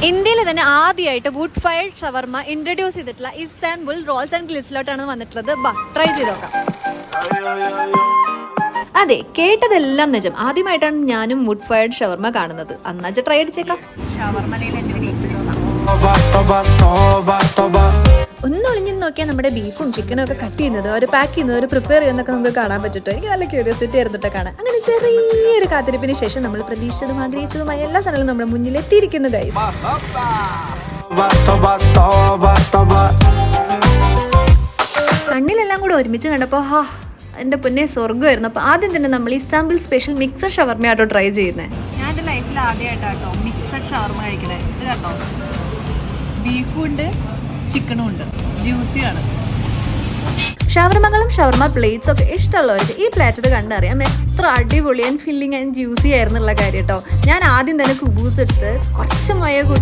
ഇന്ത്യയിൽ തന്നെ ആദ്യമായിട്ട് വുഡ് ഫയർഡ് ഷവർമ ഇൻട്രൊഡ്യൂസ് ചെയ്തിട്ടുള്ള ഇസ്താൻബുൾ റോൾസ് ആൻഡ് ഗ്ലിറ്റ്സിലോട്ടാണ് വന്നിട്ടുള്ളത്. ട്രൈ ചെയ്ത് നോക്കാം. അതെ, കേട്ടതെല്ലാം നിജം. ആദ്യമായിട്ടാണ് ഞാനും വുഡ് ഫയർഡ് ഷവർമ കാണുന്നത്. അന്നാച്ച ട്രൈ അടിച്ചേക്കാം. ഒന്നൊളിഞ്ഞു നോക്കിയാൽ നമ്മുടെ ബീഫും ചിക്കനും ഒക്കെ കട്ട് ചെയ്യുന്നത്, ഒരു പാക്ക് ചെയ്യുന്നത്, ഒരു പ്രിപ്പയർ ചെയ്യുന്നതൊക്കെ നമുക്ക് കാണാൻ പറ്റിട്ടോ. എനിക്ക് നല്ല ക്യൂരിയോസിറ്റി ആയിരുന്നിട്ട് കാണാൻ. അങ്ങനെ ചെറിയൊരു കാത്തിരിപ്പിന് ശേഷം നമ്മൾ പ്രതീക്ഷിച്ചതും ആഗ്രഹിച്ചതുമായ എല്ലാ സാധനങ്ങളും നമ്മുടെ മുന്നിൽ എത്തിയിരിക്കുന്നു ഗൈസ്. കണ്ണിലെല്ലാം കൂടെ ഒരുമിച്ച് കണ്ടപ്പോൾ എൻ്റെ പൊന്നെ സ്വർഗ്ഗമായിരുന്നു. അപ്പോൾ ആദ്യം തന്നെ നമ്മൾ ഇസ്താംബുൾ സ്പെഷ്യൽ മിക്സഡ് ഷവർമയാട്ടോ ട്രൈ ചെയ്യുന്നത്. ഞാൻ എൻ്റെ ലൈഫിൽ ആദ്യമായിട്ടാട്ടോ മിക്സഡ് ഷവർമ കഴിക്കണേ. ഇത് കേട്ടോ, ബീഫും ഉണ്ട് ചിക്കനും ഉണ്ട്, ജ്യൂസിയാണ്. ഷവർമകളും ഷവർമ പ്ലേറ്റ്സ് ഒക്കെ ഇഷ്ടമുള്ളവർക്ക് ഈ പ്ലാറ്റർ കണ്ടറിയാം എത്ര അടിപൊളി ആൻഡ് ഫില്ലിംഗ് ആൻഡ് ജ്യൂസി ആയിരുന്നുള്ള കാര്യം കേട്ടോ. ഞാൻ ആദ്യം തന്നെ കുബൂസ് എടുത്ത് കുറച്ച് മയ കൂട്ടി